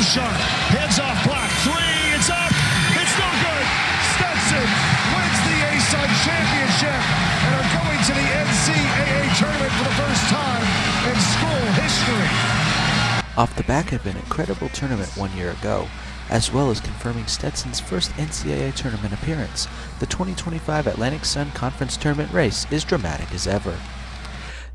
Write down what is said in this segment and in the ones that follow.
Sharp, heads off block, three, it's up, it's no good. Stetson wins the ASUN championship and are going to the NCAA tournament for the first time in school history. Off the back of an incredible tournament 1 year ago, as well as confirming Stetson's first NCAA tournament appearance, the 2025 Atlantic Sun Conference Tournament race is dramatic as ever.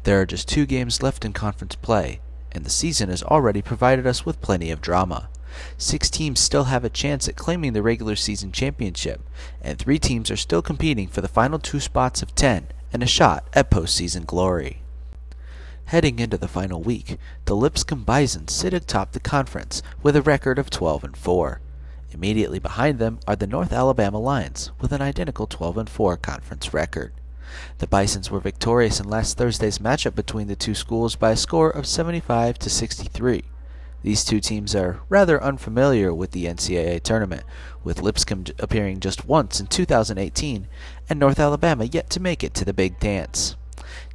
There are just 2 games left in conference play, and the season has already provided us with plenty of drama. 6 teams still have a chance at claiming the regular season championship, and 3 teams are still competing for the final 2 spots of 10 and a shot at postseason glory. Heading into the final week, the Lipscomb Bison sit atop the conference with a record of 12-4. Immediately behind them are the North Alabama Lions with an identical 12-4 conference record. The Bisons were victorious in last Thursday's matchup between the 2 schools by a score of 75-63. These 2 teams are rather unfamiliar with the NCAA tournament, with Lipscomb appearing just once in 2018 and North Alabama yet to make it to the big dance.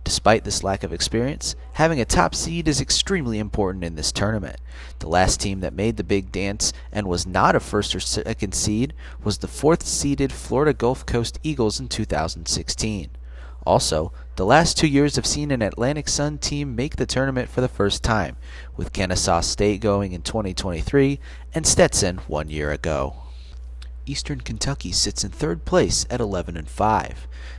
Despite this lack of experience, having a top seed is extremely important in this tournament. The last team that made the big dance and was not a first or second seed was the 4th seeded Florida Gulf Coast Eagles in 2016. Also, the last 2 years have seen an Atlantic Sun team make the tournament for the first time, with Kennesaw State going in 2023 and Stetson 1 year ago. Eastern Kentucky sits in 3rd place at 11-5.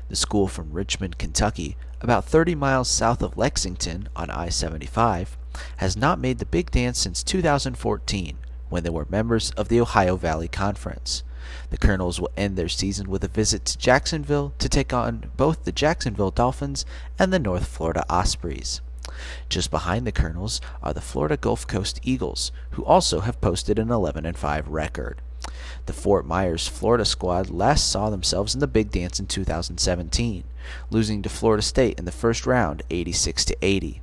The school from Richmond, Kentucky, about 30 miles south of Lexington on I-75, has not made the big dance since 2014, when they were members of the Ohio Valley Conference. The Colonels will end their season with a visit to Jacksonville to take on both the Jacksonville Dolphins and the North Florida Ospreys. Just behind the Colonels are the Florida Gulf Coast Eagles, who also have posted an 11-5 record. The Fort Myers, Florida squad last saw themselves in the big dance in 2017, losing to Florida State in the first round 86-80.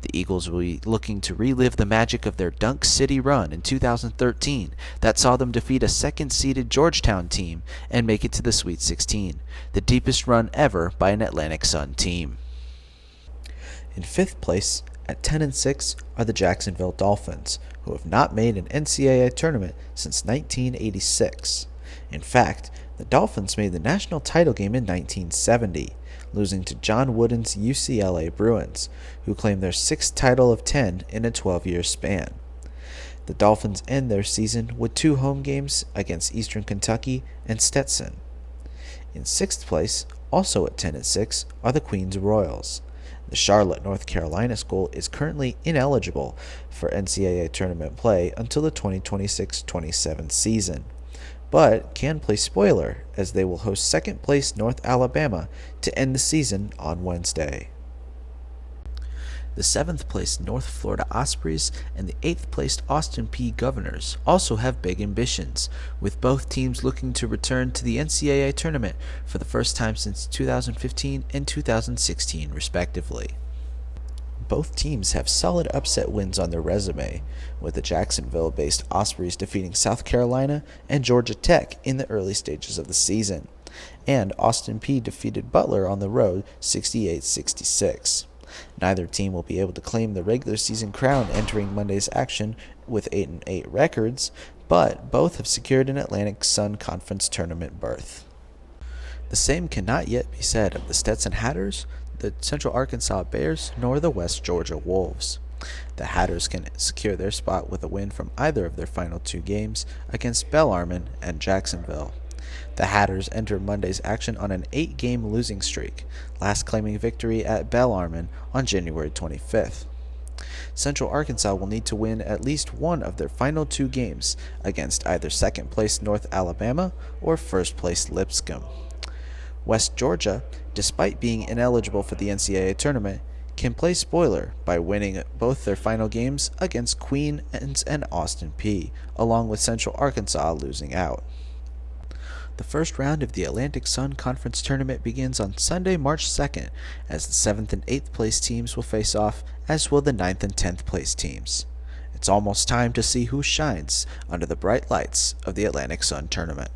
The Eagles will be looking to relive the magic of their Dunk City run in 2013 that saw them defeat a second-seeded Georgetown team and make it to the Sweet 16, the deepest run ever by an Atlantic Sun team. In 5th place, at 10-6, are the Jacksonville Dolphins, who have not made an NCAA tournament since 1986. In fact, the Dolphins made the national title game in 1970, losing to John Wooden's UCLA Bruins, who claimed their 6th title of 10 in a 12-year span. The Dolphins end their season with 2 home games against Eastern Kentucky and Stetson. In 6th place, also at 10-6, are the Queens Royals. The Charlotte, North Carolina school is currently ineligible for NCAA tournament play until the 2026-27 season, but can play spoiler as they will host 2nd place North Alabama to end the season on Wednesday. The 7th placed North Florida Ospreys and the 8th placed Austin Peay Governors also have big ambitions, with both teams looking to return to the NCAA tournament for the first time since 2015 and 2016 respectively. Both teams have solid upset wins on their resume, with the Jacksonville-based Ospreys defeating South Carolina and Georgia Tech in the early stages of the season, and Austin Peay defeated Butler on the road 68-66. Neither team will be able to claim the regular season crown entering Monday's action with 8-8 records, but both have secured an Atlantic Sun Conference tournament berth. The same cannot yet be said of the Stetson Hatters, the Central Arkansas Bears, nor the West Georgia Wolves. The Hatters can secure their spot with a win from either of their final 2 games against Bellarmine and Jacksonville. The Hatters enter Monday's action on an 8-game losing streak, last claiming victory at Bellarmine on January 25th. Central Arkansas will need to win at least one of their final 2 games against either 2nd place North Alabama or 1st place Lipscomb. West Georgia, despite being ineligible for the NCAA tournament, can play spoiler by winning both their final games against Queens and Austin Peay, along with Central Arkansas losing out. The first round of the Atlantic Sun Conference Tournament begins on Sunday, March 2nd, as the 7th and 8th place teams will face off, as will the 9th and 10th place teams. It's almost time to see who shines under the bright lights of the Atlantic Sun Tournament.